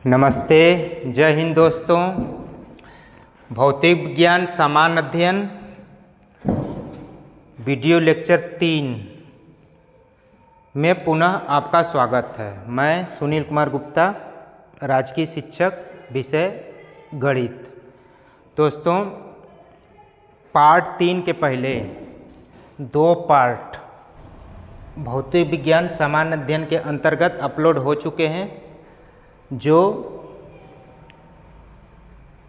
नमस्ते, जय हिंद दोस्तों। भौतिक विज्ञान सामान्य अध्ययन वीडियो लेक्चर 3 में पुनः आपका स्वागत है। मैं सुनील कुमार गुप्ता, राजकीय शिक्षक, विषय गणित। दोस्तों, पार्ट 3 के पहले 2 पार्ट भौतिक विज्ञान सामान्य अध्ययन के अंतर्गत अपलोड हो चुके हैं, जो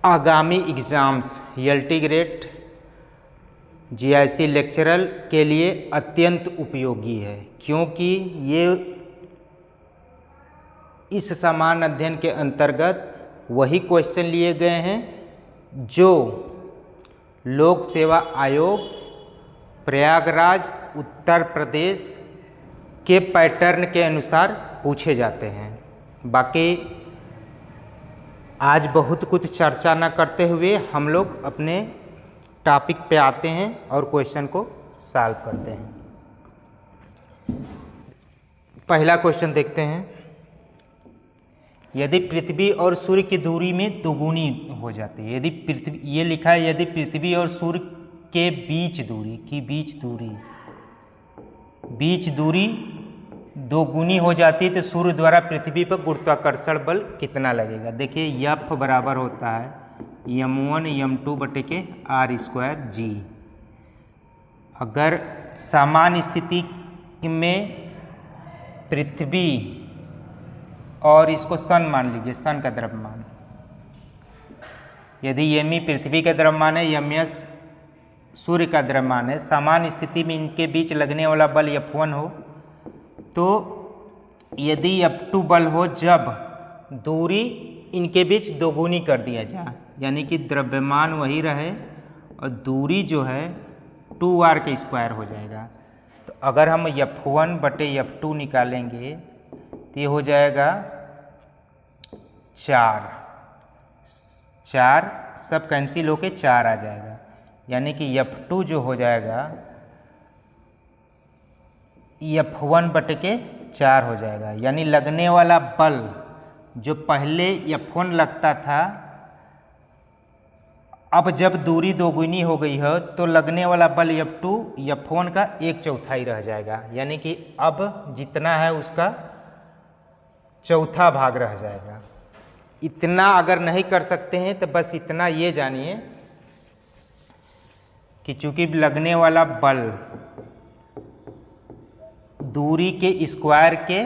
आगामी exams LT grade, GIC lecturer के लिए अत्यंत उपयोगी है, क्योंकि ये इस सामान्य अध्ययन के अंतर्गत वही क्वेश्चन लिए गए हैं जो लोक सेवा आयोग प्रयागराज उत्तर प्रदेश के पैटर्न के अनुसार पूछे जाते हैं। बाकी आज बहुत कुछ चर्चा न करते हुए हम लोग अपने टॉपिक पे आते हैं और क्वेश्चन को सॉल्व करते हैं। पहला क्वेश्चन देखते हैं। यदि पृथ्वी और सूर्य की दूरी में दोगुनी हो जाती है, यदि पृथ्वी, ये लिखा है यदि पृथ्वी और सूर्य के बीच दूरी दोगुनी हो जाती है तो सूर्य द्वारा पृथ्वी पर गुरुत्वाकर्षण बल कितना लगेगा। देखिए, F बराबर होता है m1 m2 बटे के r² g। अगर सामान्य स्थिति में पृथ्वी और इसको सन मान लीजिए, सन का द्रव्यमान, यदि me पृथ्वी का द्रव्यमान है, ms सूर्य का द्रव्यमान है, सामान्य स्थिति में इनके बीच लगने वाला बल F1 हो, तो यदि F2 बल हो जब दूरी इनके बीच दोगुनी कर दिया जाए, यानी कि द्रव्यमान वही रहे और दूरी जो है 2r² हो जाएगा। तो अगर हम F1 बटे F2 निकालेंगे तो ये हो जाएगा 4 सब कैंसिल होके 4 आ जाएगा, यानी कि F2 जो हो जाएगा F1 बटे के 4 हो जाएगा। यानी लगने वाला बल जो पहले F1 लगता था, अब जब दूरी दोगुनी हो गई है तो लगने वाला बल F2 F1 का 1/4 रह जाएगा, यानी कि अब जितना है उसका चौथा भाग रह जाएगा। इतना अगर नहीं कर सकते हैं तो बस इतना ये जानिए कि चूंकि लगने वाला बल दूरी के स्क्वायर के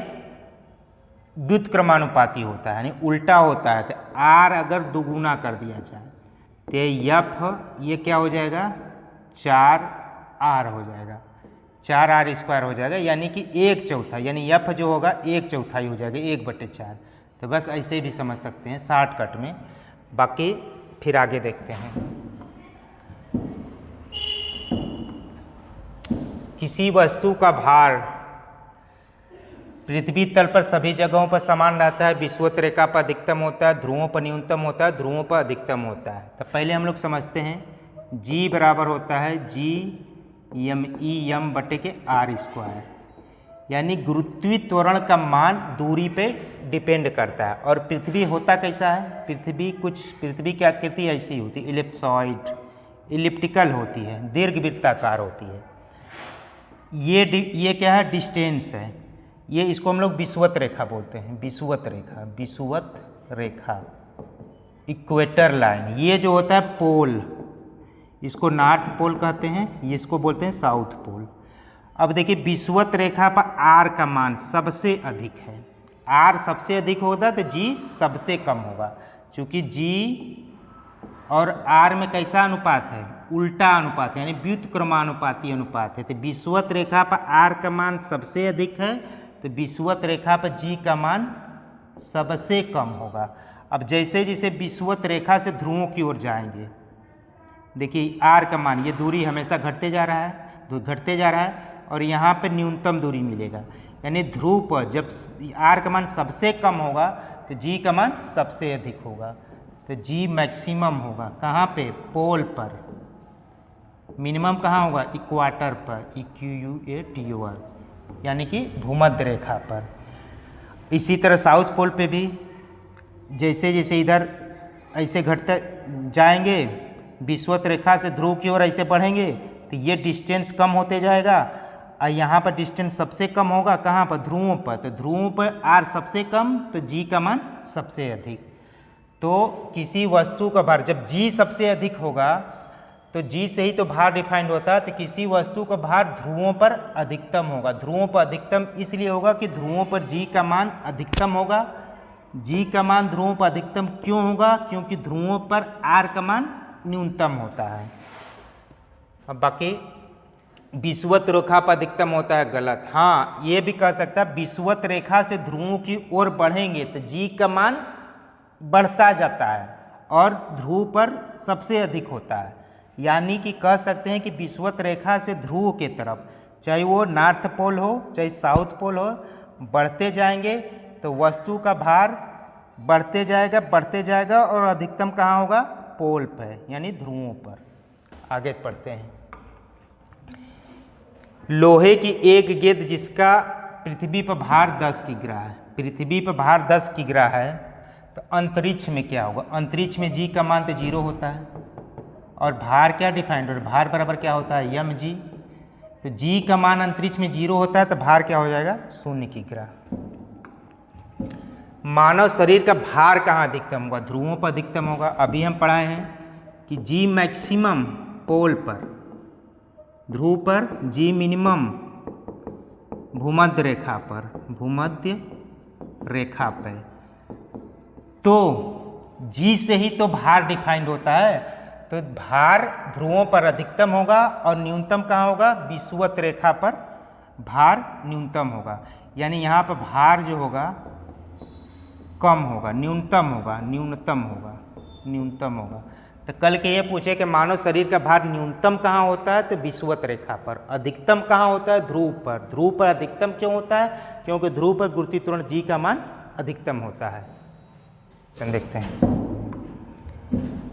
व्युत्क्रमानुपाती होता है, यानी उल्टा होता है। तो r अगर दोगुना कर दिया जाए तो F ये क्या हो जाएगा, 4r हो जाएगा, 4r² हो जाएगा, यानी कि 1/4, यानी F जो होगा 1/4 हो जाएगा, 1/4। तो बस ऐसे भी समझ सकते हैं शॉर्टकट में। बाकी फिर आगे देखते हैं। किसी वस्तु का भार पृथ्वी तल पर सभी जगहों पर समान रहता है, विषुवत रेखा पर अधिकतम होता है, ध्रुवों पर न्यूनतम होता है, ध्रुवों पर अधिकतम होता है। तो पहले हम लोग समझते हैं G बराबर होता है G बटे के r², यानी गुरुत्वीय त्वरण का मान दूरी पे डिपेंड करता है। और पृथ्वी होता कैसा है, पृथ्वी की आकृति ऐसी होती है, इलिप्सॉइड, इलिप्टिकल होती है, दीर्घवृत्ताकार होती है। ये क्या है, डिस्टेंस है। ये इसको हम लोग विषुवत रेखा बोलते हैं, विषुवत रेखा, इक्वेटर लाइन। ये जो होता है पोल, इसको नॉर्थ पोल कहते हैं, ये इसको बोलते हैं साउथ पोल। अब देखिए, विषुवत रेखा पर r का मान सबसे अधिक है, r सबसे अधिक होगा तो g सबसे कम होगा। चूँकि g और r में कैसा अनुपात है, उल्टा अनुपात है, यानी व्युत्क्रमानुपाती अनुपात है। तो विषुवत रेखा पर r का मान सबसे अधिक है, तो विषुवत रेखा पर g का मान सबसे कम होगा। अब जैसे जैसे विषुवत रेखा से ध्रुवों की ओर जाएंगे, देखिए r का मान, ये दूरी हमेशा घटते जा रहा है, और यहाँ पे न्यूनतम दूरी मिलेगा, यानी ध्रुव पर जब r का मान सबसे कम होगा तो g का मान सबसे अधिक होगा। तो g मैक्सिमम होगा कहाँ पे, पोल पर। मिनिमम कहाँ होगा, इक्वाटर पर, EQUATOR, यानी कि भूमध्य रेखा पर। इसी तरह साउथ पोल पे भी जैसे जैसे इधर ऐसे घटते जाएंगे विषुवत रेखा से ध्रुव की ओर ऐसे बढ़ेंगे तो ये डिस्टेंस कम होते जाएगा और यहाँ पर डिस्टेंस सबसे कम होगा कहाँ पर, ध्रुवों पर। तो ध्रुवों पर आर सबसे कम तो जी का मान सबसे अधिक। तो किसी वस्तु का भार जब जी सबसे अधिक होगा तो जी से ही तो भार डिफाइंड होता है, तो किसी वस्तु का भार ध्रुवों पर अधिकतम होगा। ध्रुवों पर अधिकतम इसलिए होगा कि ध्रुवों पर जी का मान अधिकतम होगा। जी का मान ध्रुवों पर अधिकतम क्यों होगा, क्योंकि ध्रुवों पर आर का मान न्यूनतम होता है। अब बाकी विषुवत रेखा पर अधिकतम होता है, गलत। हाँ, ये भी कह सकता है विषुवत रेखा से ध्रुवों की ओर बढ़ेंगे तो जी का मान बढ़ता जाता है और ध्रुव पर सबसे अधिक होता है। यानी कि कह सकते हैं कि विषुवत रेखा से ध्रुव के तरफ, चाहे वो नॉर्थ पोल हो चाहे साउथ पोल हो, बढ़ते जाएंगे तो वस्तु का भार बढ़ते जाएगा और अधिकतम कहाँ होगा, पोल पर यानी ध्रुवों पर। आगे पढ़ते हैं। लोहे की एक गेंद जिसका पृथ्वी पर भार 10 किग्रा है, पृथ्वी पर भार 10 किग्रा है तो अंतरिक्ष में क्या होगा। अंतरिक्ष में जी का मान तो 0 होता है और भार क्या डिफाइंड होता है, भार बराबर क्या होता है, यम जी। तो जी का मान अंतरिक्ष में 0 होता है तो भार क्या हो जाएगा, 0 किग्रा। मानव शरीर का भार कहाँ अधिकतम होगा, ध्रुवों पर अधिकतम होगा। अभी हम पढ़ाए हैं कि जी मैक्सिमम पोल पर, ध्रुव पर, जी मिनिमम भूमध्य रेखा पर, भूमध्य रेखा पर। तो जी से ही तो भार डिफाइंड होता है, तो भार ध्रुवों पर अधिकतम होगा और न्यूनतम कहाँ होगा, विषुवत रेखा पर भार न्यूनतम होगा। यानी यहाँ पर भार जो होगा कम होगा, न्यूनतम होगा। तो कल के ये पूछे कि मानव शरीर का भार न्यूनतम कहाँ होता है, तो विषुवत रेखा पर। अधिकतम कहाँ होता है, ध्रुव पर। ध्रुव पर अधिकतम क्यों होता है, क्योंकि ध्रुव पर गुरुत्वीय त्वरण जी का मान अधिकतम होता है। चलिए देखते हैं।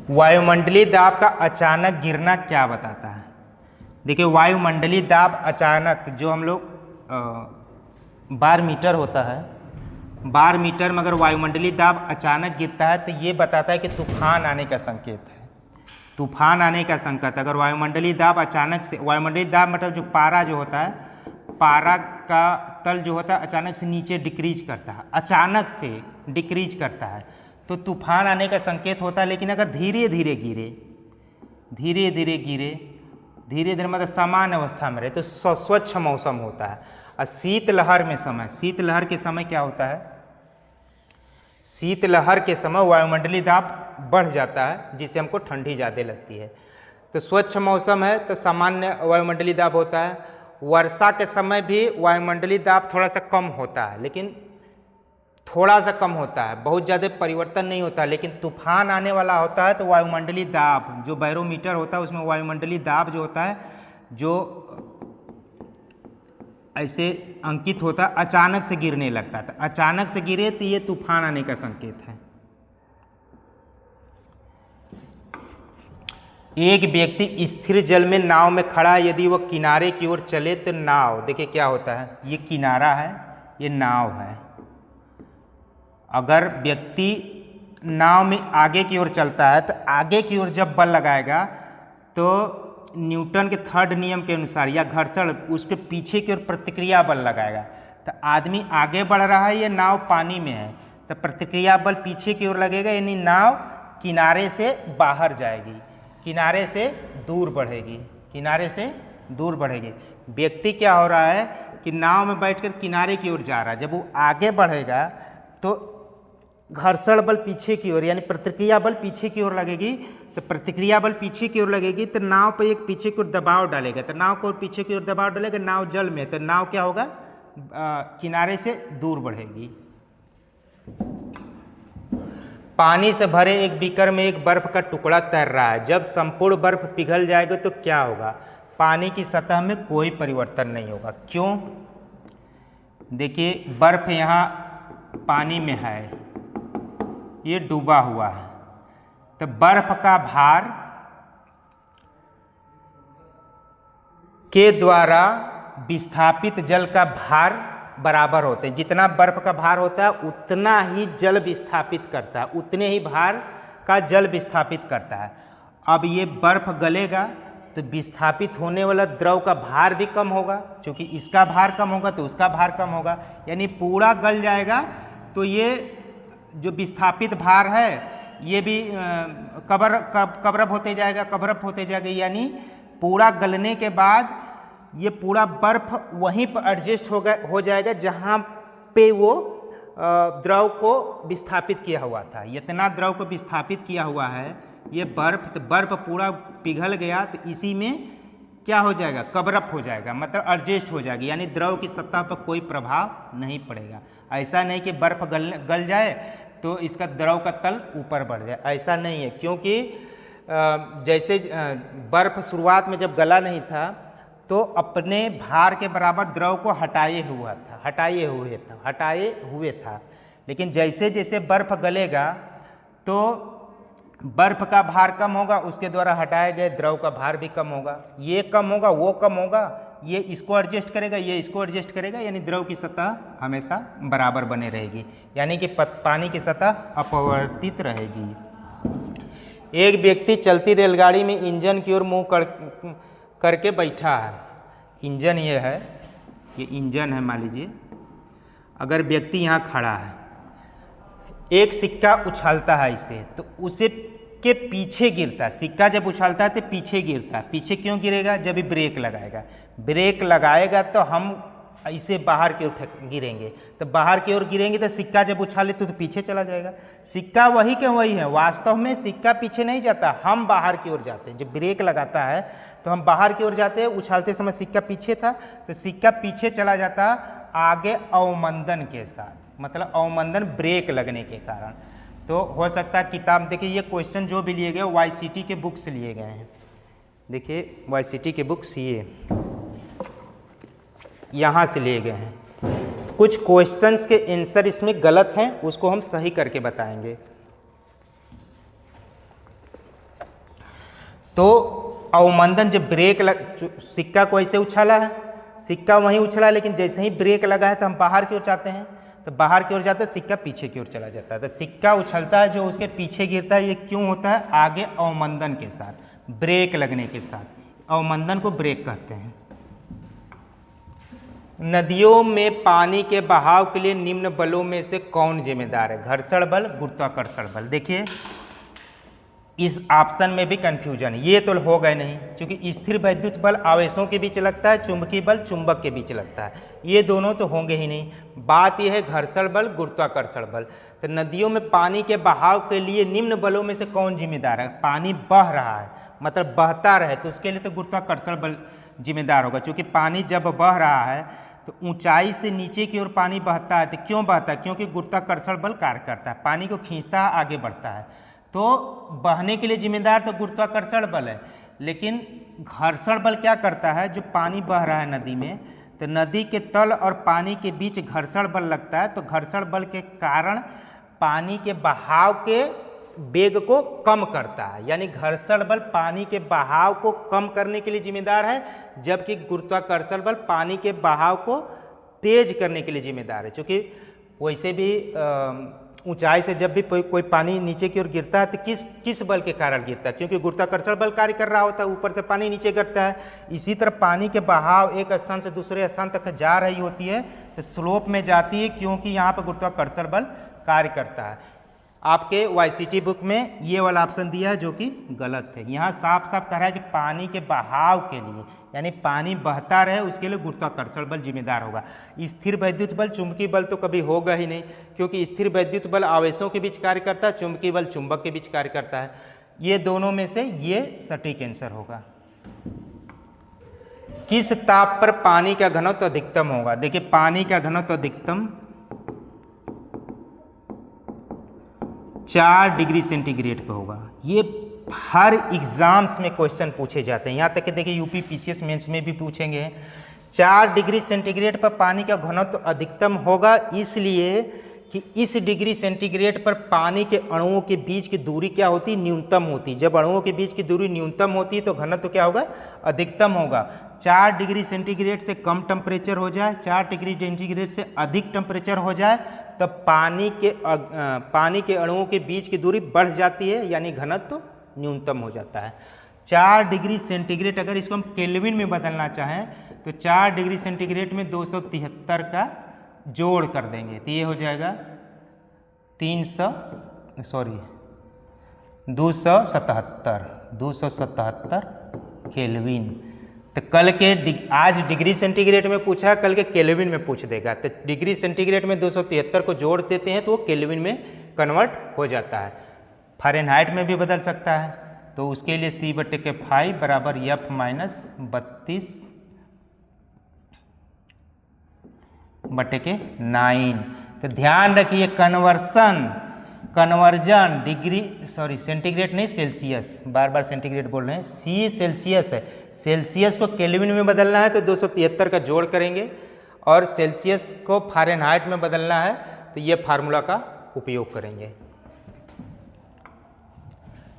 वायुमंडलीय दाब का अचानक गिरना क्या बताता है। देखिए वायुमंडलीय दाब अचानक, जो हम लोग बार मीटर होता है, बार मीटर में अगर वायुमंडलीय दाब अचानक गिरता है तो ये बताता है कि तूफान आने का संकेत है। तूफान आने का संकेत, अगर वायुमंडलीय दाब अचानक से, वायुमंडलीय दाब मतलब जो पारा जो होता है, पारा का तल जो होता है अचानक से नीचे डिक्रीज करता है, अचानक से डिक्रीज करता है तो तूफान आने का संकेत होता है। लेकिन अगर धीरे धीरे गिरे मतलब सामान्य अवस्था में रहे तो स्वच्छ मौसम होता है। और शीतलहर में समय, शीतलहर के समय क्या होता है, शीतलहर के समय वायुमंडलीय दाब बढ़ जाता है जिससे हमको ठंडी ज़्यादा लगती है। तो स्वच्छ मौसम है तो सामान्य वायुमंडलीय दाब होता है। वर्षा के समय भी वायुमंडलीय दाब थोड़ा सा कम होता है, लेकिन थोड़ा सा कम होता है, बहुत ज़्यादा परिवर्तन नहीं होता। लेकिन तूफान आने वाला होता है तो वायुमंडलीय दाब, जो बैरोमीटर होता है उसमें वायुमंडलीय दाब जो होता है, जो ऐसे अंकित होता है, अचानक से गिरने लगता है। तो अचानक से गिरे तो ये तूफान आने का संकेत है। एक व्यक्ति स्थिर जल में नाव में खड़ा, यदि वह किनारे की ओर चले तो नाव, देखिए क्या होता है, ये किनारा है, ये नाव है। अगर व्यक्ति नाव में आगे की ओर चलता है तो आगे की ओर जब बल लगाएगा तो न्यूटन के थर्ड नियम के अनुसार या घर्षण, उसके पीछे की ओर प्रतिक्रिया बल लगाएगा। तो आदमी आगे बढ़ रहा है, ये नाव पानी में है, तो प्रतिक्रिया बल पीछे की ओर लगेगा, यानी नाव किनारे से बाहर जाएगी, किनारे से दूर बढ़ेगी। व्यक्ति क्या हो रहा है कि नाव में बैठकर किनारे की ओर जा रहा है, जब वो आगे बढ़ेगा तो घर्षण बल पीछे की ओर यानी प्रतिक्रिया बल पीछे की ओर लगेगी। तो प्रतिक्रिया बल पीछे की ओर लगेगी तो नाव पर एक पीछे की ओर दबाव डालेगा, तो नाव को पीछे की ओर दबाव डालेगा, नाव जल में, तो नाव क्या होगा, किनारे से दूर बढ़ेगी। पानी से भरे एक बीकर में एक बर्फ का टुकड़ा तैर रहा है, जब संपूर्ण बर्फ पिघल जाएगा तो क्या होगा, पानी की सतह में कोई परिवर्तन नहीं होगा। क्यों, देखिए बर्फ यहाँ पानी में है, ये डूबा हुआ है, तो बर्फ का भार के द्वारा विस्थापित जल का भार बराबर होते हैं। जितना बर्फ का भार होता है उतना ही जल विस्थापित करता है, उतने ही भार का जल विस्थापित करता है। अब ये बर्फ गलेगा तो विस्थापित होने वाला द्रव का भार भी कम होगा, क्योंकि इसका भार कम होगा तो उसका भार कम होगा, यानी पूरा गल जाएगा। तो ये जो विस्थापित भार है ये भी कवरअप होते जाएगा, यानी पूरा गलने के बाद ये पूरा बर्फ वहीं पर एडजस्ट हो जाएगा जहाँ पे वो द्रव को विस्थापित किया हुआ था। इतना द्रव को विस्थापित किया हुआ है ये बर्फ, तो बर्फ पूरा पिघल गया तो इसी में क्या हो जाएगा, कवरअप हो जाएगा, मतलब एडजस्ट हो जाएगी, यानी द्रव की सतह पर कोई प्रभाव नहीं पड़ेगा। ऐसा नहीं कि बर्फ गल जाए तो इसका द्रव का तल ऊपर बढ़ जाए, ऐसा नहीं है। क्योंकि जैसे बर्फ शुरुआत में जब गला नहीं था तो अपने भार के बराबर द्रव को हटाए हुए था, लेकिन जैसे जैसे बर्फ गलेगा तो बर्फ का भार कम होगा, उसके द्वारा हटाए गए द्रव का भार भी कम होगा। ये कम होगा, वो कम होगा, ये इसको एडजस्ट करेगा, ये इसको एडजस्ट करेगा, यानी द्रव की सतह हमेशा बराबर बने रहेगी, यानी कि पानी की सतह अपवर्तित रहेगी। एक व्यक्ति चलती रेलगाड़ी में इंजन की ओर मुंह करके बैठा है। इंजन ये है, ये इंजन है मान लीजिए। अगर व्यक्ति यहाँ खड़ा है, एक सिक्का उछालता है इसे, तो उसे के पीछे गिरता है। सिक्का जब उछालता है तो पीछे गिरता है। पीछे क्यों गिरेगा? जब भी ब्रेक लगाएगा। ब्रेक लगाएगा तो हम इसे बाहर की ओर गिरेंगे, तो बाहर की ओर गिरेंगे तो सिक्का जब उछाले तो पीछे चला जाएगा। सिक्का वही के वही है, वास्तव में सिक्का पीछे नहीं जाता, हम बाहर की ओर जाते हैं। जब ब्रेक लगाता है तो हम बाहर की ओर जाते हैं, उछालते समय सिक्का पीछे था तो सिक्का पीछे चला जाता आगे अवमंदन के साथ, मतलब अवमंदन ब्रेक लगने के कारण। तो हो सकता है किताब, देखिए ये क्वेश्चन जो भी लिए गए वाईसीटी के बुक से लिए गए हैं। देखिए वाईसीटी के बुक्स ये यहाँ से लिए गए हैं। कुछ क्वेश्चंस के आंसर इसमें गलत हैं, उसको हम सही करके बताएंगे। तो अवमंदन, जब ब्रेक सिक्का को ऐसे उछाला है, सिक्का वहीं उछला, लेकिन जैसे ही ब्रेक लगा है तो हम बाहर की ओर जाते हैं, तो बाहर की ओर जाते हैं, सिक्का पीछे की ओर चला जाता है। तो सिक्का उछलता है जो उसके पीछे गिरता है, ये क्यों होता है? आगे अवमंदन के साथ, ब्रेक लगने के साथ। अवमंदन को ब्रेक कहते हैं। नदियों में पानी के बहाव के लिए निम्न बलों में से कौन जिम्मेदार है? घर्षण बल, गुरुत्वाकर्षण बल। देखिए इस ऑप्शन में भी कंफ्यूजन है, ये तो हो गए नहीं, क्योंकि स्थिर वैद्युत बल आवेशों के बीच लगता है, चुंबकीय बल चुंबक के बीच लगता है, ये दोनों तो होंगे ही नहीं। बात यह है घर्षण बल, गुरुत्वाकर्षण बल। तो नदियों में पानी के बहाव के लिए निम्न बलों में से कौन जिम्मेदार है? पानी बह रहा है, मतलब बहता रहे, तो उसके लिए तो गुरुत्वाकर्षण बल जिम्मेदार होगा, क्योंकि पानी जब बह रहा है तो ऊंचाई से नीचे की ओर पानी बहता है। तो क्यों बहता है? क्योंकि गुरुत्वाकर्षण बल कार्य करता है, पानी को खींचता है, आगे बढ़ता है। तो बहने के लिए जिम्मेदार तो गुरुत्वाकर्षण बल है, लेकिन घर्षण बल क्या करता है? जो पानी बह रहा है नदी में, तो नदी के तल और पानी के बीच घर्षण बल लगता है, तो घर्षण बल के कारण पानी के बहाव के वेग को कम करता है, यानी घर्षण बल पानी के बहाव को कम करने के लिए जिम्मेदार है, जबकि गुरुत्वाकर्षण बल पानी के बहाव को तेज करने के लिए जिम्मेदार है। क्योंकि वैसे भी ऊंचाई से जब भी कोई पानी नीचे की ओर गिरता है तो किस बल के कारण गिरता है? क्योंकि गुरुत्वाकर्षण बल कार्य कर रहा होता है, ऊपर से पानी नीचे गिरता है। इसी तरह पानी के बहाव एक स्थान से दूसरे स्थान तक जा रही होती है तो स्लोप में जाती है, क्योंकि यहाँ पर गुरुत्वाकर्षण बल कार्य करता है। आपके वाईसीटी बुक में ये वाला ऑप्शन दिया है जो कि गलत है। यहाँ साफ साफ कह रहा है कि पानी के बहाव के लिए, यानी पानी बहता रहे, उसके लिए गुरुत्वाकर्षण बल जिम्मेदार होगा। स्थिर वैद्युत बल, चुंबकीय बल तो कभी होगा ही नहीं, क्योंकि स्थिर वैद्युत बल आवेशों के बीच कार्य करता है, चुंबकीय बल चुंबक के बीच कार्य करता है। ये दोनों में से ये सटीक आंसर होगा। किस ताप पर पानी का घनत्व अधिकतम होगा? देखिए पानी का घनत्व अधिकतम 4 डिग्री सेंटीग्रेड पे होगा। ये हर एग्जाम्स में क्वेश्चन पूछे जाते हैं, यहाँ तक कि देखिए यूपी पीसीएस मेंस में भी पूछेंगे। 4 डिग्री सेंटीग्रेड पर पानी का घनत्व अधिकतम होगा, इसलिए कि इस डिग्री सेंटीग्रेड पर पानी के अणुओं के बीच की दूरी क्या होती? न्यूनतम होती। जब अणुओं के बीच की दूरी न्यूनतम होती है तो घनत्व क्या होगा? अधिकतम होगा। 4 डिग्री सेंटीग्रेड से कम टेम्परेचर हो जाए, 4 डिग्री सेंटीग्रेड से अधिक टेम्परेचर हो जाए, तब पानी के अणुओं के बीच की दूरी बढ़ जाती है, यानी घनत्व न्यूनतम हो जाता है। 4 डिग्री सेंटीग्रेड, अगर इसको हम केल्विन में बदलना चाहें तो 4 डिग्री सेंटीग्रेड में 273 का जोड़ कर देंगे तो ये हो जाएगा 277 केल्विन। तो कल के आज डिग्री सेंटीग्रेड में पूछा, कल के केल्विन में पूछ देगा। तो डिग्री सेंटीग्रेड में 273 को जोड़ देते हैं तो वो केल्विन में कन्वर्ट हो जाता है। फ़ारेनहाइट में भी बदल सकता है, तो उसके लिए C/5 बराबर F माइनस 32/9। तो ध्यान रखिए कन्वर्जन सेंटीग्रेड नहीं सेल्सियस, बार बार सेंटीग्रेड बोल रहे हैं, C सेल्सियस है, सेल्सियस को केल्विन में बदलना है तो 273 का जोड़ करेंगे, और सेल्सियस को फ़ारेनहाइट में बदलना है तो ये फार्मूला का उपयोग करेंगे।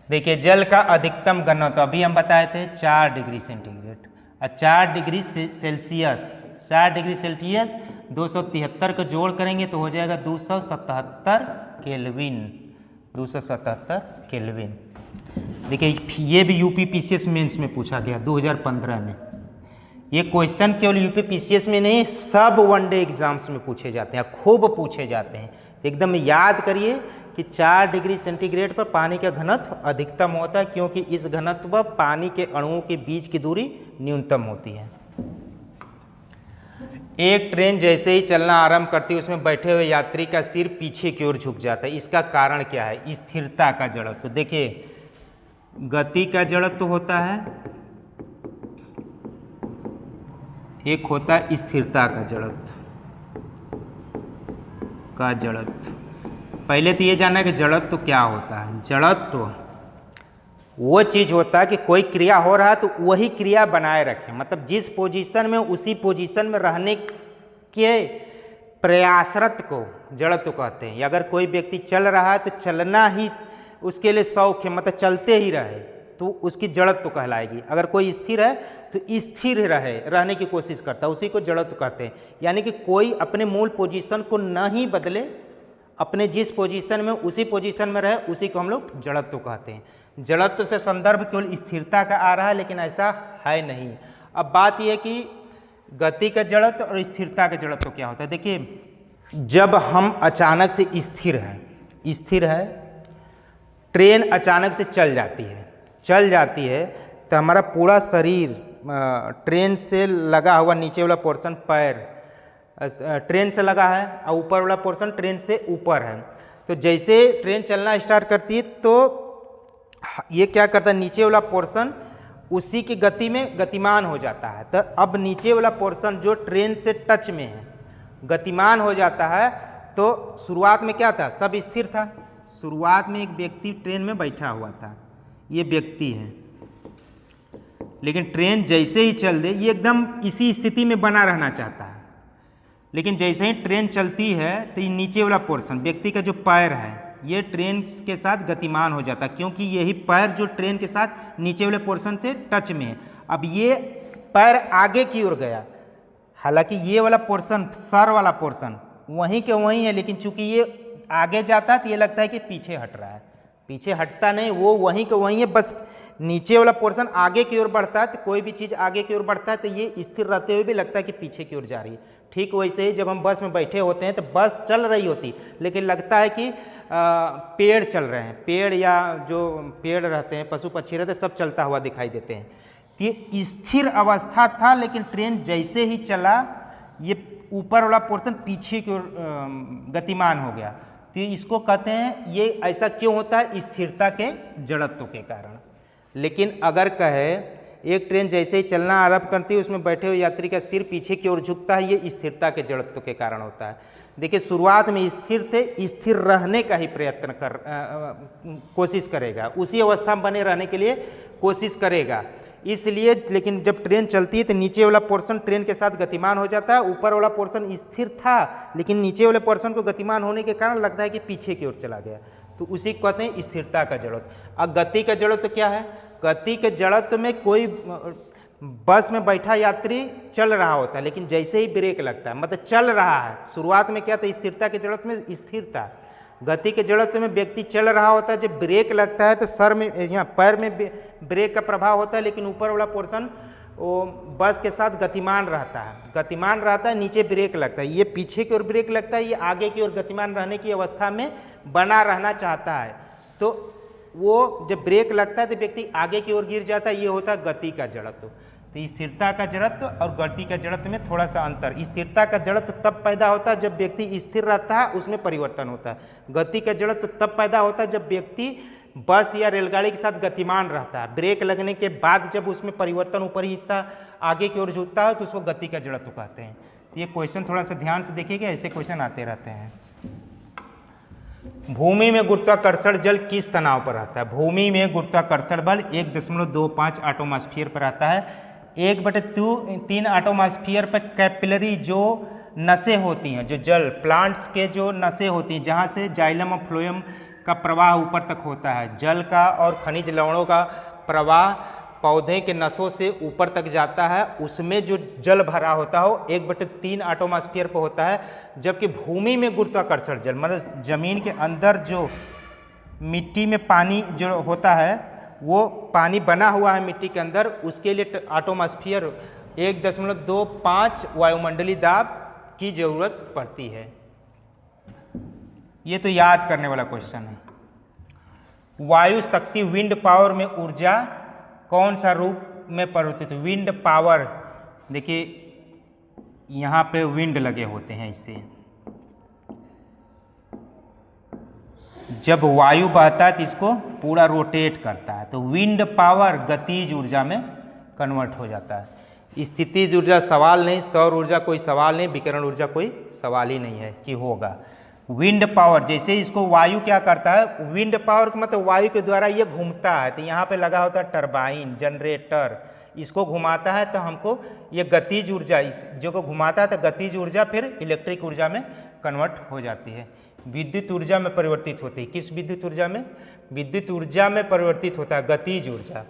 देखिए जल का अधिकतम घनत्व अभी हम बताए थे 4 डिग्री सेंटीग्रेड, और 4 डिग्री सेल्सियस 273 को जोड़ करेंगे तो हो जाएगा 277 केल्विन। देखिए ये भी यूपीपीसीएस मेंस में पूछा गया 2015 में। ये क्वेश्चन केवल यूपीपीसीएस में नहीं, सब वनडे एग्जाम्स में पूछे जाते हैं, खूब पूछे जाते हैं। एकदम याद करिए कि 4 डिग्री सेंटीग्रेड पर पानी का घनत्व अधिकतम होता है, क्योंकि इस घनत्व पर पानी के अणुओं के बीच की दूरी न्यूनतम होती है। एक ट्रेन जैसे ही चलना आरंभ करती है, उसमें बैठे हुए यात्री का सिर पीछे की ओर झुक जाता है। इसका कारण क्या है? स्थिरता का जड़त्व। तो देखिए गति का जड़त्व होता है, एक होता है स्थिरता का जड़त्व। पहले तो ये जानना है कि जड़त्व क्या होता है। जड़त्व वो चीज़ होता है कि कोई क्रिया हो रहा है तो वही क्रिया बनाए रखें, मतलब जिस पोजीशन में उसी पोजीशन में रहने के प्रयासरत को जड़त्व कहते हैं। अगर कोई व्यक्ति चल रहा है तो चलना ही उसके लिए शौक है, मतलब चलते ही रहे तो उसकी जड़त्व कहलाएगी। अगर कोई स्थिर है तो स्थिर रहने की कोशिश करता है, उसी को जड़त्व कहते हैं। यानी कि कोई अपने मूल पोजीशन को न ही बदले, अपने जिस पोजीशन में उसी पोजीशन में रहे, उसी को हम लोग जड़त्व कहते हैं। जड़त्व से संदर्भ केवल स्थिरता का आ रहा है, लेकिन ऐसा है नहीं। अब बात यह है कि गति का जड़त्व और स्थिरता का जड़त्व क्या होता है। देखिए जब हम अचानक से स्थिर है, ट्रेन अचानक से चल जाती है तो हमारा पूरा शरीर ट्रेन से लगा हुआ नीचे वाला पोर्शन पैर ट्रेन से लगा है और ऊपर वाला पोर्शन ट्रेन से ऊपर है। तो जैसे ट्रेन चलना स्टार्ट करती है तो ये क्या करता है, नीचे वाला पोर्शन उसी की गति में गतिमान हो जाता है। तो अब नीचे वाला पोर्शन जो ट्रेन से टच में है गतिमान हो जाता है। तो शुरुआत में क्या था, सब स्थिर था। शुरुआत में एक व्यक्ति ट्रेन में बैठा हुआ था, ये व्यक्ति है, लेकिन ट्रेन जैसे ही चल दे ये एकदम इसी स्थिति में बना रहना चाहता है। लेकिन जैसे ही ट्रेन चलती है तो ये नीचे वाला पोर्शन व्यक्ति का जो पैर है ये ट्रेन के साथ गतिमान हो जाता है, क्योंकि यही पैर जो ट्रेन के साथ नीचे वाले पोर्शन से टच में है। अब ये पैर आगे की ओर गया, हालांकि ये वाला पोर्शन सर वाला पोर्शन वहीं के वहीं है, लेकिन चूंकि ये आगे जाता है तो ये लगता है कि पीछे हट रहा है। पीछे हटता नहीं, वो वहीं के वहीं है, बस नीचे वाला पोर्शन आगे की ओर बढ़ता है। तो कोई भी चीज़ आगे की ओर बढ़ता है तो ये स्थिर रहते हुए भी लगता है कि पीछे की ओर जा रही है। ठीक वैसे ही जब हम बस में बैठे होते हैं तो बस चल रही होती, लेकिन लगता है कि पेड़ चल रहे हैं, पेड़ या जो पेड़ रहते हैं, पशु पक्षी रहते हैं, सब चलता हुआ दिखाई देते हैं। तो ये स्थिर अवस्था था, लेकिन ट्रेन जैसे ही चला ये ऊपर वाला पोर्शन पीछे की ओर गतिमान हो गया। तो इसको कहते हैं, ये ऐसा क्यों होता है, स्थिरता के जड़त्व के कारण। लेकिन अगर कहे एक ट्रेन जैसे ही चलना आरंभ करती है उसमें बैठे हुए यात्री का सिर पीछे की ओर झुकता है, ये स्थिरता के जड़त्व के कारण होता है। देखिए शुरुआत में स्थिर थे, स्थिर रहने का ही प्रयत्न कोशिश करेगा, उसी अवस्था में बने रहने के लिए कोशिश करेगा। इसलिए लेकिन जब ट्रेन चलती है तो नीचे वाला पोर्शन ट्रेन के साथ गतिमान हो जाता है, ऊपर वाला पोर्शन स्थिर था लेकिन नीचे वाले पोर्शन को गतिमान होने के कारण लगता है कि पीछे की ओर चला गया, तो उसी को कहते हैं स्थिरता का जड़त्व। अब गति का जड़त्व क्या है, गति के जड़त्व में कोई बस में बैठा यात्री चल रहा होता है, लेकिन जैसे ही ब्रेक लगता है, मतलब चल रहा है, शुरुआत में क्या था, स्थिरता की जरूरत में स्थिर था, गति की जरूरत में व्यक्ति चल रहा होता है। जब ब्रेक लगता है तो सर में, यहाँ पैर में ब्रेक का प्रभाव होता है, लेकिन ऊपर वाला पोर्शन वो बस के साथ गतिमान रहता है, नीचे ब्रेक लगता है। ये पीछे की ओर ब्रेक लगता है, ये आगे की ओर गतिमान रहने की अवस्था में बना रहना चाहता है। तो वो जब ब्रेक लगता है तो व्यक्ति आगे की ओर गिर जाता है, ये होता है गति का जड़त्व। तो स्थिरता का जड़त्व और गति का जड़त्व में थोड़ा सा अंतर। स्थिरता का जड़त्व तब पैदा होता है जब व्यक्ति स्थिर रहता है, उसमें परिवर्तन होता है। गति का जड़त्व तब पैदा होता है जब व्यक्ति बस या रेलगाड़ी के साथ गतिमान रहता है। ब्रेक लगने के बाद जब उसमें परिवर्तन, ऊपरी हिस्सा आगे की ओर झुकता है, तो उसको गति का जड़त्व कहते हैं। तो ये क्वेश्चन थोड़ा सा ध्यान से देखिएगा, ऐसे क्वेश्चन आते रहते हैं। भूमि में गुरुत्वाकर्षण जल किस तनाव पर रहता है? भूमि में गुरुत्वाकर्षण बल 1.25 एटमॉस्फेयर पर आता है। 1/3 एटमॉस्फेयर पर कैपिलरी जो नसें होती हैं, जो जल प्लांट्स के जो नसें होती हैं, जहाँ से जाइलम और फ्लोएम का प्रवाह ऊपर तक होता है, जल का और खनिज लवणों का प्रवाह पौधे के नसों से ऊपर तक जाता है, उसमें जो जल भरा होता है वो 1/3 एटमॉस्फेयर पर होता है। जबकि भूमि में गुरुत्वाकर्षण जल, मतलब जमीन के अंदर जो मिट्टी में पानी जो होता है, वो पानी बना हुआ है मिट्टी के अंदर, उसके लिए एटमॉस्फेयर 1.25 वायुमंडलीय दाब की जरूरत पड़ती है। ये तो याद करने वाला क्वेश्चन है। वायु शक्ति विंड पावर में ऊर्जा कौन सा रूप में परिवर्तित? विंड पावर, देखिए यहाँ पे विंड लगे होते हैं, इससे जब वायु बहता है तो इसको पूरा रोटेट करता है, तो विंड पावर गतिज ऊर्जा में कन्वर्ट हो जाता है। स्थितिज ऊर्जा सवाल नहीं, सौर ऊर्जा कोई सवाल नहीं, विकिरण ऊर्जा कोई सवाल ही नहीं है कि होगा। विंड पावर, जैसे इसको वायु क्या करता है, विंड पावर का मतलब वायु के द्वारा ये घूमता है, तो यहाँ पे लगा होता है टरबाइन, जनरेटर, इसको घुमाता है, तो हमको ये गतिज ऊर्जा, इस जो को घुमाता है तो गतिज ऊर्जा फिर इलेक्ट्रिक ऊर्जा में कन्वर्ट हो जाती है। विद्युत ऊर्जा में परिवर्तित होती है। किस विद्युत ऊर्जा में? विद्युत ऊर्जा में परिवर्तित होता है गतिज ऊर्जा।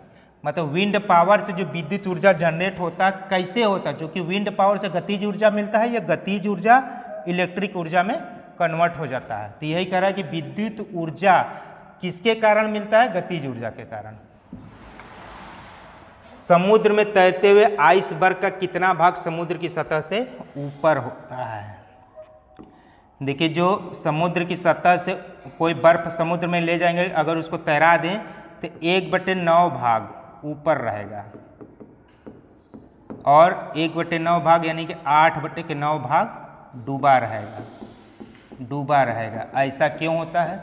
मतलब विंड पावर से जो विद्युत ऊर्जा जनरेट होता है, कैसे होता है? जो कि विंड पावर से गतिज ऊर्जा मिलता है, यह गतिज ऊर्जा इलेक्ट्रिक ऊर्जा में कन्वर्ट हो जाता है। तो यही कह रहा है कि विद्युत ऊर्जा किसके कारण मिलता है? गतिज ऊर्जा के कारण। समुद्र में तैरते हुए आइसबर्ग का कितना भाग समुद्र की सतह से ऊपर होता है? देखिए, जो समुद्र की सतह से कोई बर्फ समुद्र में ले जाएंगे, अगर उसको तैरा दें तो 1/9 भाग ऊपर रहेगा और 1/9 भाग यानी कि 8/9 भाग डूबा रहेगा। ऐसा क्यों होता है?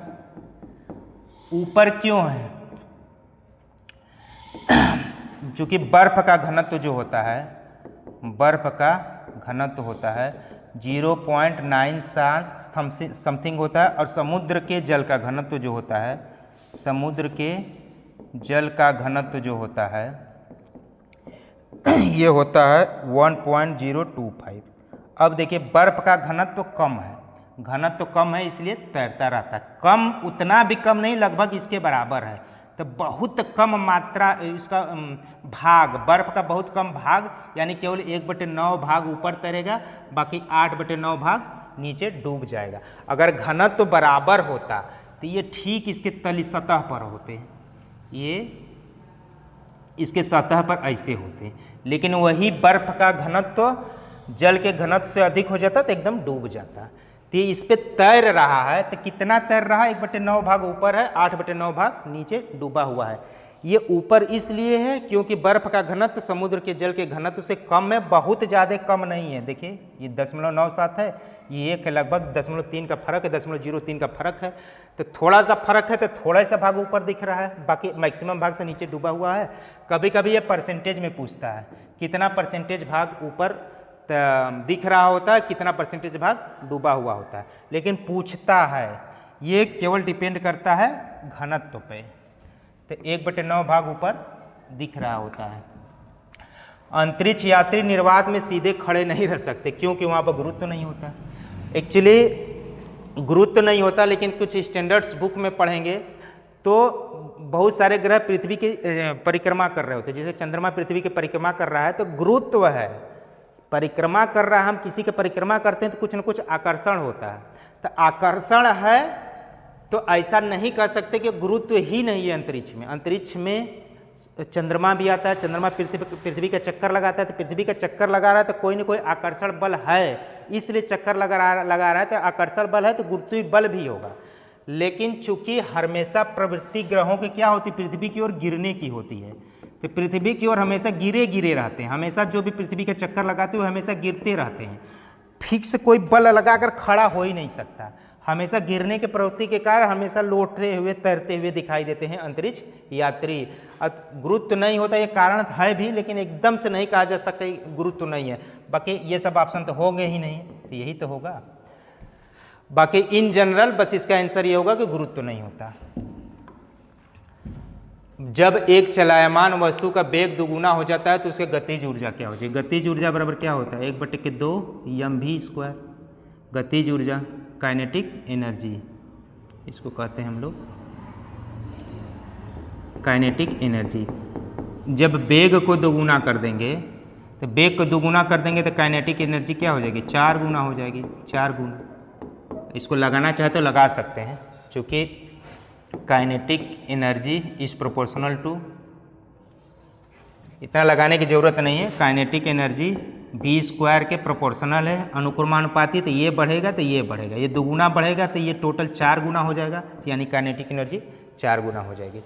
ऊपर क्यों है? चूंकि बर्फ का घनत्व जो होता है, बर्फ का घनत्व होता है 0.97 समथिंग होता है, और समुद्र के जल का घनत्व जो होता है, समुद्र के जल का घनत्व जो होता है ये होता है 1.025। अब देखिए, बर्फ का घनत्व कम है, घनत्व कम है इसलिए तैरता रहता है। कम, उतना भी कम नहीं, लगभग इसके बराबर है। तो बहुत कम मात्रा इसका भाग, बर्फ का बहुत कम भाग, यानी केवल 1/9 भाग ऊपर तैरेगा, बाकी 8/9 भाग नीचे डूब जाएगा। अगर घनत्व बराबर होता तो ये ठीक इसके तली सतह पर होते, ये इसके सतह पर ऐसे होते, लेकिन वही बर्फ का घनत्व जल के घनत्व से अधिक हो जाता तो एकदम डूब जाता। तो इस पे तैर रहा है, तो कितना तैर रहा है? 1/9 भाग ऊपर है, 8/9 भाग नीचे डूबा हुआ है। ये ऊपर इसलिए है क्योंकि बर्फ का घनत्व समुद्र के जल के घनत्व से कम है, बहुत ज़्यादा कम नहीं है। देखिए, ये 0.97 है, ये 1 है, लगभग 0.3 का फर्क है, 0.03 का फर्क है। तो थोड़ा सा फर्क है, तो थोड़ा सा भाग ऊपर दिख रहा है, बाकी मैक्सिमम भाग तो नीचे डूबा हुआ है। कभी कभी ये परसेंटेज में पूछता है, कितना परसेंटेज भाग ऊपर दिख रहा होता है, कितना परसेंटेज भाग डूबा हुआ होता है, लेकिन पूछता है। ये केवल डिपेंड करता है घनत्व पे। तो 1/9 भाग ऊपर दिख रहा होता है। अंतरिक्ष यात्री निर्वात में सीधे खड़े नहीं रह सकते, क्योंकि वहाँ पर गुरुत्व नहीं होता। एक्चुअली गुरुत्व नहीं होता, लेकिन कुछ स्टैंडर्ड्स बुक में पढ़ेंगे तो बहुत सारे ग्रह पृथ्वी की परिक्रमा कर रहे होते हैं। जैसे चंद्रमा पृथ्वी की परिक्रमा कर रहा है तो गुरुत्व है, परिक्रमा कर रहा है, हम किसी की परिक्रमा करते हैं तो कुछ न कुछ आकर्षण होता है। तो आकर्षण है तो ऐसा नहीं कह सकते कि गुरुत्व ही नहीं है अंतरिक्ष में। अंतरिक्ष में चंद्रमा भी आता है, चंद्रमा पृथ्वी का चक्कर लगाता है, तो पृथ्वी का चक्कर लगा रहा है तो कोई न कोई आकर्षण बल है, इसलिए चक्कर लगा रहा है तो आकर्षण बल है, तो गुरुत्वीय बल भी होगा। लेकिन चूंकि हमेशा प्रवृत्ति ग्रहों की क्या होती, पृथ्वी की ओर गिरने की होती है, तो पृथ्वी की ओर हमेशा गिरे रहते हैं, हमेशा जो भी पृथ्वी का चक्कर लगाते हैं वो हमेशा गिरते रहते हैं। फिक्स कोई बल लगाकर खड़ा हो ही नहीं सकता, हमेशा गिरने के प्रवृत्ति के कारण हमेशा लौटते हुए तैरते हुए दिखाई देते हैं अंतरिक्ष यात्री। गुरुत्व नहीं होता ये कारण है भी, लेकिन एकदम से नहीं कहा जा सकता कि गुरुत्व नहीं है। बाकी ये सब ऑप्शन तो होंगे ही नहीं, तो यही तो होगा। बाकी इन जनरल बस इसका आंसर ये होगा कि गुरुत्व नहीं होता। जब एक चलायमान वस्तु का वेग दुगुना हो जाता है तो उसके गतिज ऊर्जा क्या हो जाएगी? गतिज ऊर्जा बराबर क्या होता है? 1/2 mv²। गतिज ऊर्जा काइनेटिक एनर्जी, इसको कहते हैं हम लोग काइनेटिक एनर्जी। जब वेग को दोगुना कर देंगे, तो वेग को दोगुना कर देंगे तो काइनेटिक एनर्जी क्या हो जाएगी? 4 गुना हो जाएगी, 4 गुना। इसको लगाना चाहे तो लगा सकते हैं, क्योंकि kinetic energy is proportional to, इतना लगाने की जरूरत नहीं है। काइनेटिक एनर्जी v² के प्रोपोर्शनल है, अनुक्रमानुपाती, तो ये बढ़ेगा तो ये बढ़ेगा, ये दुगुना बढ़ेगा तो ये टोटल 4 गुना हो जाएगा, यानी काइनेटिक एनर्जी 4 गुना हो जाएगी।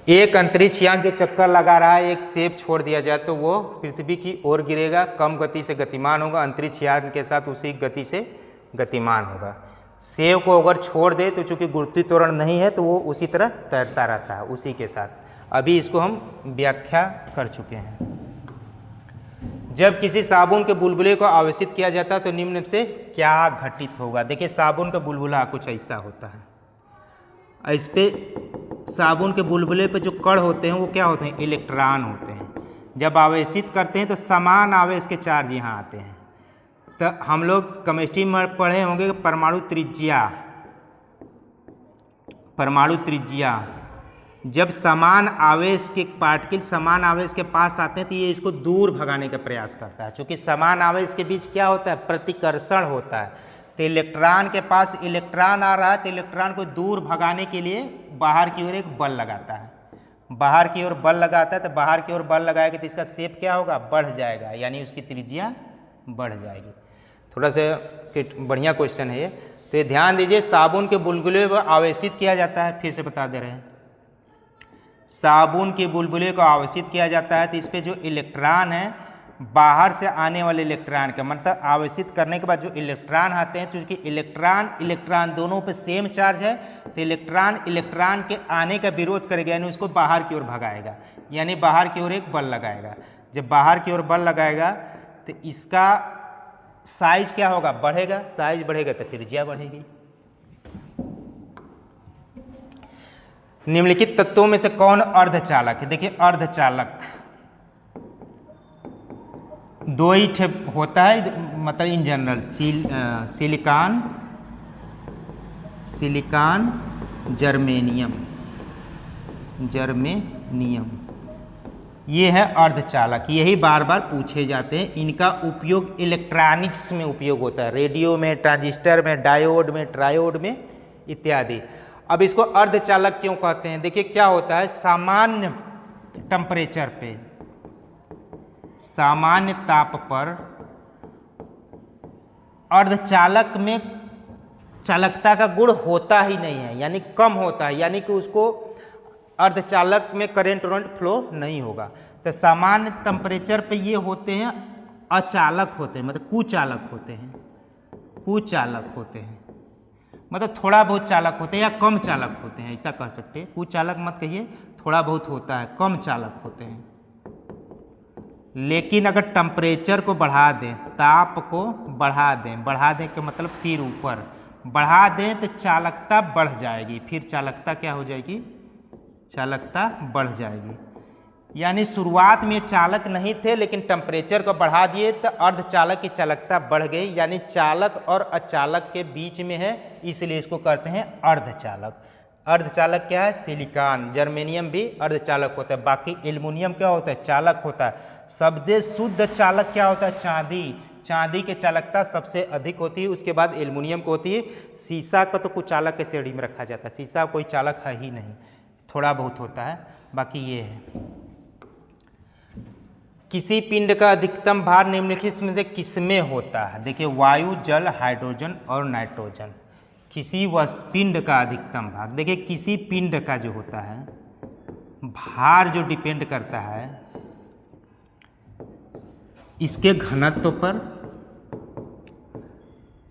एक अंतरिक्ष यान जो चक्कर लगा रहा है, एक सेब छोड़ दिया जाए तो वो पृथ्वी की ओर गिरेगा, कम गति से गतिमान होगा, अंतरिक्ष यान के साथ उसी गति से गतिमान होगा। सेब को अगर छोड़ दे तो चूंकि गुरुत्वीय त्वरण नहीं है तो वो उसी तरह तैरता रहता है उसी के साथ। अभी इसको हम व्याख्या कर चुके हैं। जब किसी साबुन के बुलबुले को आवेशित किया जाता है तो निम्न से क्या घटित होगा? देखिए साबुन का बुलबुला कुछ ऐसा होता है, इस पे साबुन के बुलबुले पे जो कण होते हैं वो क्या होते हैं? इलेक्ट्रॉन होते हैं। जब आवेशित करते हैं तो समान आवेश के चार्ज यहाँ आते हैं। तो हम लोग केमिस्ट्री में पढ़े होंगे कि परमाणु त्रिज्या, जब समान आवेश के पार्टिकल समान आवेश के पास आते हैं तो ये इसको दूर भगाने का प्रयास करता है। क्योंकि समान आवेश के बीच क्या होता है? प्रतिकर्षण होता है। तो इलेक्ट्रॉन के पास इलेक्ट्रॉन आ रहा है तो इलेक्ट्रॉन को दूर भगाने के लिए बाहर की ओर एक बल लगाता है, बाहर की ओर बल लगाता है। तो बाहर की ओर बल लगाएगा तो इसका शेप क्या होगा? बढ़ जाएगा, यानी उसकी त्रिज्या बढ़ जाएगी। थोड़ा सा बढ़िया क्वेश्चन है ये, तो ये ध्यान दीजिए। साबुन के बुलबुले को आवेशित किया जाता है, फिर से बता दे रहे हैं, साबुन के बुलबुले को आवेशित किया जाता है तो इस पर जो इलेक्ट्रॉन है, बाहर से आने वाले इलेक्ट्रॉन का मतलब आवेशित करने के बाद जो इलेक्ट्रॉन आते हैं, क्योंकि इलेक्ट्रॉन दोनों पे सेम चार्ज है तो इलेक्ट्रॉन के आने का विरोध करेगा, यानी उसको बाहर की ओर भगाएगा, यानी बाहर की ओर एक बल लगाएगा। जब बाहर की ओर बल लगाएगा तो इसका साइज क्या होगा? बढ़ेगा। साइज बढ़ेगा तो त्रिज्या बढ़ेगी। निम्नलिखित तत्वों में से कौन अर्धचालक है? देखिए अर्धचालक 2 ही होता है, मतलब इन जनरल सिलिकॉन जर्मेनियम, ये है अर्धचालक। यही बार बार पूछे जाते हैं। इनका उपयोग इलेक्ट्रॉनिक्स में उपयोग होता है, रेडियो में, ट्रांजिस्टर में, डायोड में, ट्रायोड में इत्यादि। अब इसको अर्धचालक क्यों कहते हैं? देखिए क्या होता है, सामान्य टेम्परेचर पे, सामान्य ताप पर अर्धचालक में चालकता का गुण होता ही नहीं है, यानी कम होता है, यानी कि उसको अर्धचालक में करंट फ्लो नहीं होगा। तो सामान्य टेम्परेचर पे ये होते हैं अचालक होते हैं, मतलब कुचालक होते हैं, मतलब थोड़ा बहुत चालक होते हैं या कम चालक होते हैं, ऐसा कह सकते हैं। कुचालक मत कहिए, थोड़ा बहुत होता है, कम चालक होते हैं। लेकिन अगर टेम्परेचर को बढ़ा दें, ताप को बढ़ा दें का मतलब फिर ऊपर बढ़ा दें तो चालकता बढ़ जाएगी, फिर चालकता क्या हो जाएगी? चालकता बढ़ जाएगी। यानी शुरुआत में चालक नहीं थे, लेकिन टेम्परेचर को बढ़ा दिए तो अर्धचालक की चालकता बढ़ गई, यानी चालक और अचालक के बीच में है, इसलिए इसको कहते हैं अर्धचालक। अर्धचालक क्या है? सिलिकॉन। जर्मेनियम भी अर्धचालक होता है। बाकी एल्युमिनियम क्या होता है? चालक होता है। सबसे शुद्ध चालक क्या होता है? चांदी। चांदी की चालकता सबसे अधिक होती है, उसके बाद एल्युमिनियम को होती है। शीशा का तो कुछ चालक के श्रेणी में रखा जाता है, शीशा कोई चालक है ही नहीं, थोड़ा बहुत होता है। बाकी ये है, किसी पिंड का अधिकतम भार निम्नलिखित में से किसमें होता है? देखिए, वायु, जल, हाइड्रोजन और नाइट्रोजन। किसी पिंड का अधिकतम भार, देखिए किसी पिंड का जो होता है भार जो डिपेंड करता है इसके घनत्व पर,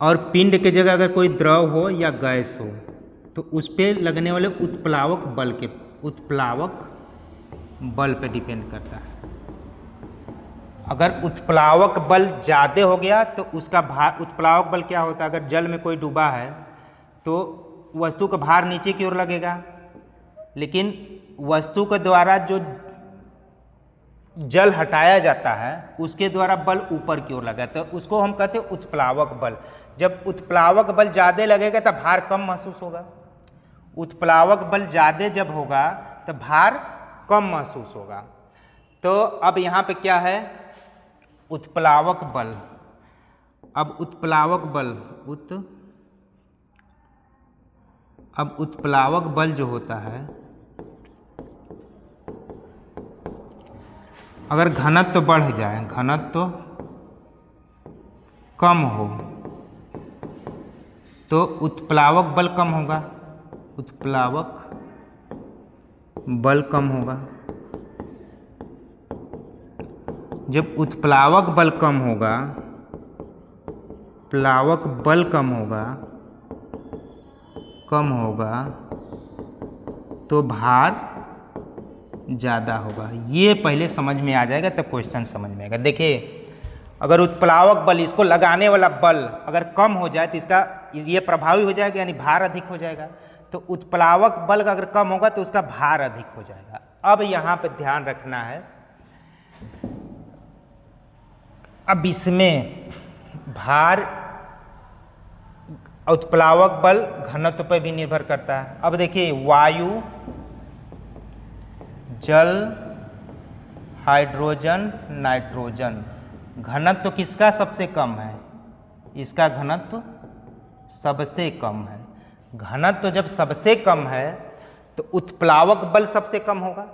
और पिंड के जगह अगर कोई द्रव हो या गैस हो तो उस पर लगने वाले उत्प्लावक बल पे डिपेंड करता है। अगर उत्प्लावक बल ज़्यादा हो गया तो उसका भार, उत्प्लावक बल क्या होता है? अगर जल में कोई डूबा है तो वस्तु का भार नीचे की ओर लगेगा, लेकिन वस्तु के द्वारा जो जल हटाया जाता है उसके द्वारा बल ऊपर की ओर लगा, तो उसको हम कहते हैं उत्प्लावक बल। जब उत्प्लावक बल ज़्यादा लगेगा तो भार कम महसूस होगा। उत्प्लावक बल ज़्यादा जब होगा तो भार कम महसूस होगा। तो अब यहाँ पे क्या है? उत्प्लावक बल। अब उत्प्लावक बल अब उत्प्लावक बल जो होता है, अगर घनत्व बढ़ जाए, घनत्व कम हो तो उत्प्लावक बल कम होगा, उत्प्लावक बल कम होगा। जब उत्प्लावक बल कम होगा, प्लावक बल कम होगा तो भार ज़्यादा होगा। ये पहले समझ में आ जाएगा तब क्वेश्चन समझ में आएगा। देखिए, अगर उत्प्लावक बल, इसको लगाने वाला बल अगर कम हो जाए तो इसका ये प्रभावी हो जाएगा, यानी भार अधिक हो जाएगा। तो उत्प्लावक बल अगर कम होगा तो उसका भार अधिक हो जाएगा। अब यहाँ पे ध्यान रखना है, अब इसमें भार, उत्प्लावक बल घनत्व पर भी निर्भर करता है। अब देखिए, वायु, जल, हाइड्रोजन, नाइट्रोजन, घनत्व किसका सबसे कम है? इसका घनत्व सबसे कम है। घनत्व जब सबसे कम है तो उत्प्लावक बल सबसे कम होगा।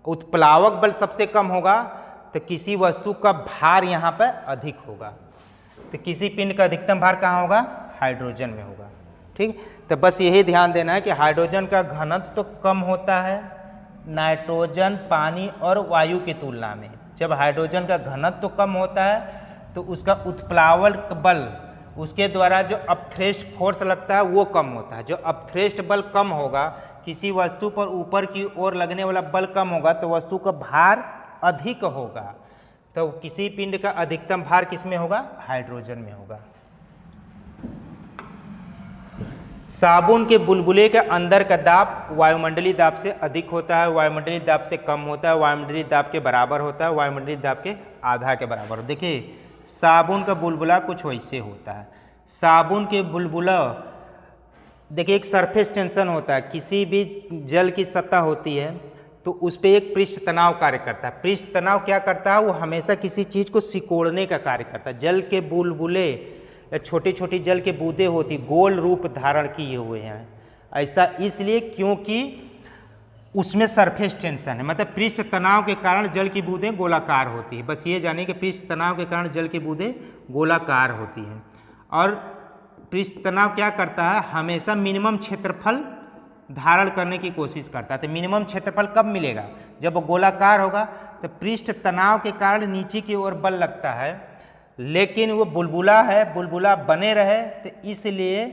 उत्प्लावक बल सबसे कम होगा तो किसी वस्तु का भार यहाँ पर अधिक होगा। तो किसी पिंड का अधिकतम भार कहाँ होगा? हाइड्रोजन में होगा। ठीक, तो बस यही ध्यान देना है कि हाइड्रोजन का घनत्व कम होता है नाइट्रोजन, पानी और वायु की तुलना में। जब हाइड्रोजन का घनत्व कम होता है तो उसका उत्प्लावक बल, उसके द्वारा जो अपथ्रस्ट फोर्स लगता है वो कम होता है। जो अपथ्रस्ट बल कम होगा, किसी वस्तु पर ऊपर की ओर लगने वाला बल कम होगा तो वस्तु का भार अधिक होगा। तो किसी पिंड का अधिकतम भार किस में होगा? हाइड्रोजन में होगा। साबुन के बुलबुले के अंदर का दाब वायुमंडलीय दाब से अधिक होता है, वायुमंडलीय दाब से कम होता है, वायुमंडलीय दाब के बराबर होता है, वायुमंडलीय दाब के आधा के बराबर। देखिए, साबुन का बुलबुला कुछ वैसे होता है। साबुन के बुलबुला, देखिए एक सरफेस टेंशन होता है, किसी भी जल की सतह होती है तो उस पर एक पृष्ठ तनाव कार्य करता है। पृष्ठ तनाव क्या करता है? वो हमेशा किसी चीज़ को सिकोड़ने का कार्य करता है। जल के बुलबुले, छोटी छोटी जल के बूंदें होती, गोल रूप धारण किए हुए हैं। ऐसा इसलिए क्योंकि उसमें सरफेस टेंशन है, मतलब पृष्ठ तनाव के कारण जल की बूंदें गोलाकार होती है। बस ये जाने कि पृष्ठ तनाव के कारण जल की बूंदें गोलाकार होती हैं। और पृष्ठ तनाव क्या करता है? हमेशा मिनिमम क्षेत्रफल धारण करने की कोशिश करता है। तो मिनिमम क्षेत्रफल कब मिलेगा? जब वो गोलाकार होगा। तो पृष्ठ तनाव के कारण नीचे की ओर बल लगता है, लेकिन वो बुलबुला है, बुलबुला बने रहे तो इसलिए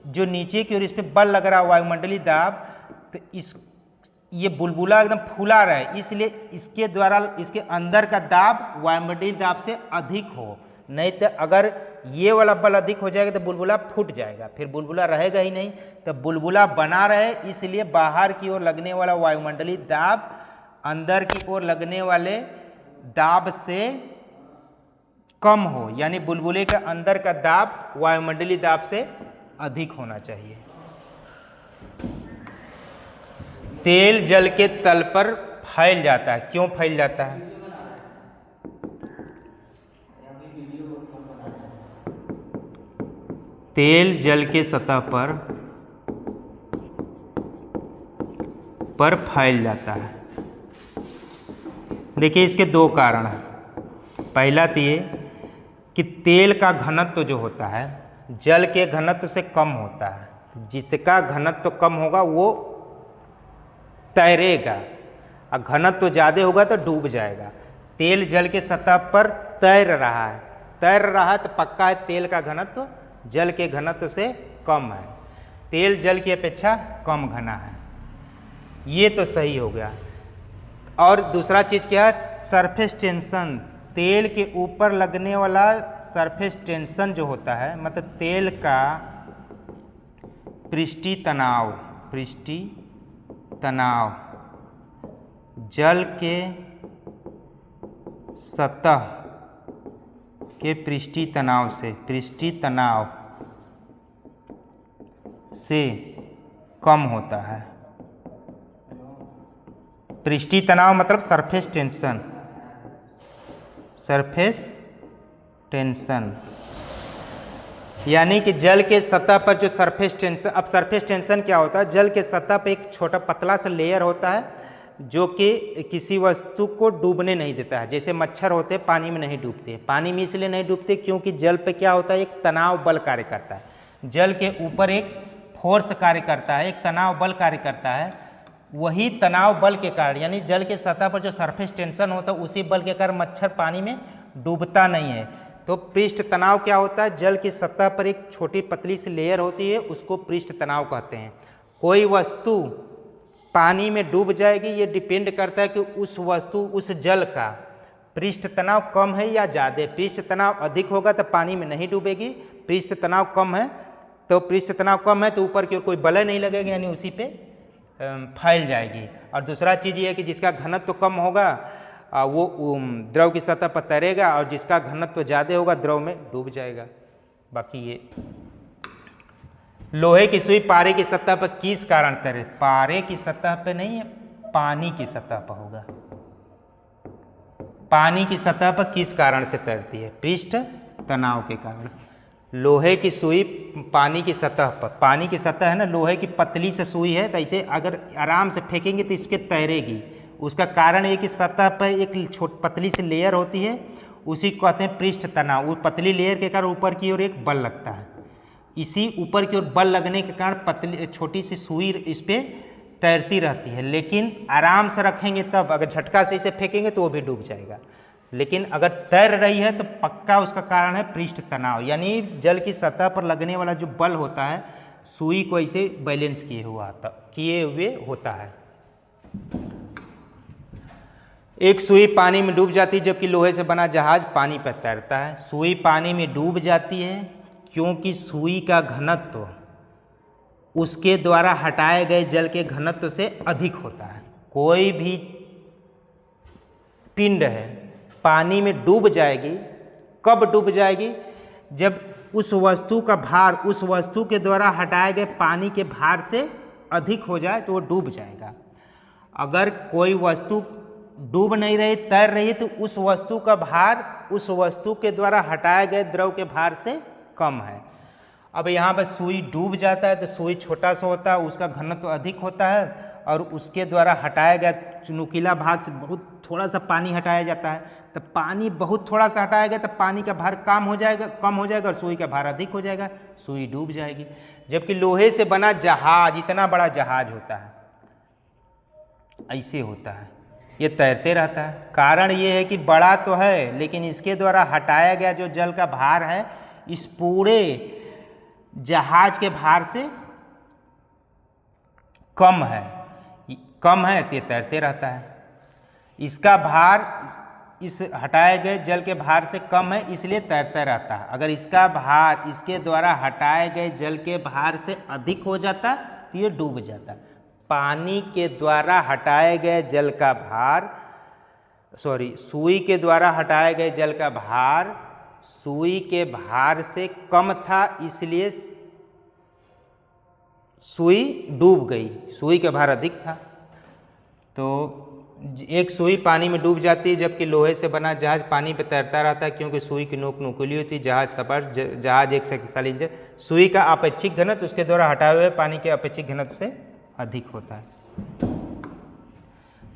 जो नीचे की ओर इस पर बल लग रहा है वायुमंडलीय दाब, तो ये बुलबुला एकदम फूला रहे, इसलिए इसके द्वारा इसके अंदर का दाब वायुमंडलीय दाब से अधिक हो। नहीं तो अगर ये वाला बल अधिक हो जाएगा तो बुलबुला फूट जाएगा, फिर बुलबुला रहेगा ही नहीं। तो बुलबुला बना रहे इसलिए बाहर की ओर लगने वाला वायुमंडलीय दाब अंदर की ओर लगने वाले दाब से कम हो, यानी बुलबुले के अंदर का दाब वायुमंडलीय दाब से अधिक होना चाहिए। तेल जल के तल पर फैल जाता है। क्यों फैल जाता है? तेल जल के सतह पर फैल जाता है। देखिए इसके दो कारण हैं। पहला तो ये कि तेल का घनत्व जो होता है जल के घनत्व से कम होता है। जिसका घनत्व कम होगा वो तैरेगा और घनत्व ज़्यादा होगा तो डूब जाएगा। तेल जल के सतह पर तैर रहा है तो पक्का है तेल का घनत्व जल के घनत्व से कम है। तेल जल की अपेक्षा कम घना है, ये तो सही हो गया। और दूसरा चीज़ क्या है? Surface tension. तेल के ऊपर लगने वाला सरफेस टेंशन जो होता है, मतलब तेल का पृष्ठीय तनाव जल के सतह के पृष्ठीय तनाव से कम होता है। पृष्ठीय तनाव मतलब सरफेस टेंशन, यानी कि जल के सतह पर जो सरफेस टेंशन। अब सरफेस टेंशन क्या होता है? जल के सतह पर एक छोटा पतला सा लेयर होता है जो कि किसी वस्तु को डूबने नहीं देता है। जैसे मच्छर होते हैं पानी में नहीं डूबते। पानी में इसलिए नहीं डूबते क्योंकि जल पे क्या होता है? एक तनाव बल कार्य करता है। जल के ऊपर एक फोर्स कार्य करता है, एक तनाव बल कार्य करता है। वही तनाव बल के कारण, यानी जल के सतह पर जो सरफेस टेंशन होता है उसी बल के कारण मच्छर पानी में डूबता नहीं है। तो पृष्ठ तनाव क्या होता है? जल की सतह पर एक छोटी पतली सी लेयर होती है, उसको पृष्ठ तनाव कहते हैं। कोई वस्तु पानी में डूब जाएगी, ये डिपेंड करता है कि उस जल का पृष्ठ तनाव कम है या ज़्यादा। पृष्ठ तनाव अधिक होगा तो पानी में नहीं डूबेगी, पृष्ठ तनाव कम है तो ऊपर की ओर कोई बल नहीं लगेगा, यानी उसी पे फैल जाएगी। और दूसरा चीज़ ये है कि जिसका घनत्व कम होगा वो द्रव की सतह पर तैरेगा, और जिसका घनत्व ज़्यादा होगा द्रव में डूब जाएगा। बाकी ये लोहे की सुई पारे की सतह पर किस कारण तैरे? पारे की सतह पर नहीं है, पानी की सतह पर होगा। पानी की सतह पर किस कारण से तैरती है? पृष्ठ तनाव के कारण। लोहे की सुई पानी की सतह पर, पानी की सतह है ना, लोहे की पतली से सुई है, तो इसे अगर आराम से फेंकेंगे तो इसके तैरेगी। उसका कारण ये कि सतह पर एक पतली सी लेयर होती है, उसी को कहते हैं पृष्ठ तनाव। उस पतली लेयर के कारण ऊपर की ओर एक बल लगता है। इसी ऊपर की ओर बल लगने के कारण पतली छोटी सी सुई इस पर तैरती रहती है। लेकिन आराम से रखेंगे तब, अगर झटका से इसे फेंकेंगे तो वो भी डूब जाएगा। लेकिन अगर तैर रही है तो पक्का उसका कारण है पृष्ठ तनाव, यानी जल की सतह पर लगने वाला जो बल होता है सुई को ऐसे बैलेंस किए हुए होता है। एक सुई पानी में डूब जाती है जबकि लोहे से बना जहाज पानी पर तैरता है। सुई पानी में डूब जाती है क्योंकि सुई का घनत्व उसके द्वारा हटाए गए जल के घनत्व से अधिक होता है। कोई भी पिंड है पानी में डूब जाएगी। कब डूब जाएगी? जब उस वस्तु का भार उस वस्तु के द्वारा हटाए गए पानी के भार से अधिक हो जाए तो वो डूब जाएगा। अगर कोई वस्तु डूब नहीं रही, तैर रही, तो उस वस्तु का भार उस वस्तु के द्वारा हटाए गए द्रव के भार से कम है। अब यहाँ पर सुई डूब जाता है तो सुई छोटा सा होता है, उसका घनत्व अधिक होता है, और उसके द्वारा हटाया गया नुकीला भाग से बहुत थोड़ा सा पानी हटाया जाता है। तो पानी बहुत थोड़ा सा हटाया गया तो पानी का भार कम हो जाएगा और सुई का भार अधिक हो जाएगा, सुई डूब जाएगी। जबकि लोहे से बना जहाज, इतना बड़ा जहाज होता है, ऐसे होता है, ये तैरते रहता है। कारण ये है कि बड़ा तो है लेकिन इसके द्वारा हटाया गया जो जल का भार है इस पूरे जहाज के भार से कम है तो ये तैरते रहता है। इसका भार इस हटाए गए जल के भार से कम है इसलिए तैरता रहता है। अगर इसका भार इसके द्वारा हटाए गए जल के भार से अधिक हो जाता तो ये डूब जाता। पानी के द्वारा हटाए गए जल का भार, सुई के द्वारा हटाए गए जल का भार सुई के भार से कम था, इसलिए सुई डूब गई। सुई का भार अधिक था, तो एक सुई पानी में डूब जाती है, जबकि लोहे से बना जहाज पानी पर तैरता रहता है, क्योंकि सुई की नोक नुकीली होती है। जहाज एक शक्तिशाली इंजन। सुई का अपेक्षिक घनत्व उसके द्वारा हटाए हुए पानी के अपेक्षिक घनत्व से अधिक होता है।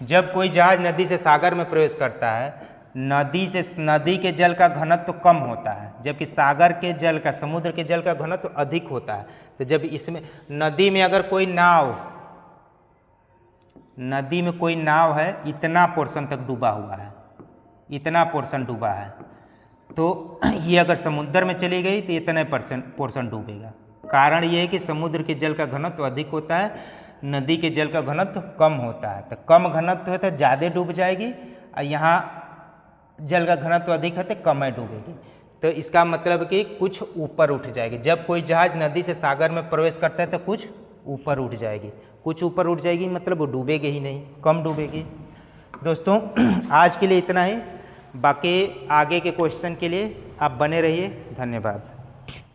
जब कोई जहाज नदी से सागर में प्रवेश करता है, नदी के जल का घनत्व कम होता है, जबकि सागर के जल का, समुद्र के जल का घनत्व अधिक होता है। तो जब इसमें नदी में अगर कोई नाव है, इतना पोर्शन तक डूबा हुआ है, इतना पोर्शन डूबा है, तो ये अगर समुद्र में चली गई तो इतने पोर्शन डूबेगा। कारण ये है कि समुद्र के जल का घनत्व अधिक होता है, नदी के जल का घनत्व कम होता है। तो कम घनत्व है तो ज़्यादा डूब जाएगी, और यहाँ जल का घनत्व अधिक है तो कम डूबेगी। तो इसका मतलब कि कुछ ऊपर उठ जाएगी। जब कोई जहाज नदी से सागर में प्रवेश करता है तो कुछ ऊपर उठ जाएगी, कुछ ऊपर उठ जाएगी, मतलब वो डूबेगी ही नहीं, कम डूबेगी। दोस्तों आज के लिए इतना ही, बाकी आगे के क्वेश्चन के लिए आप बने रहिए। धन्यवाद।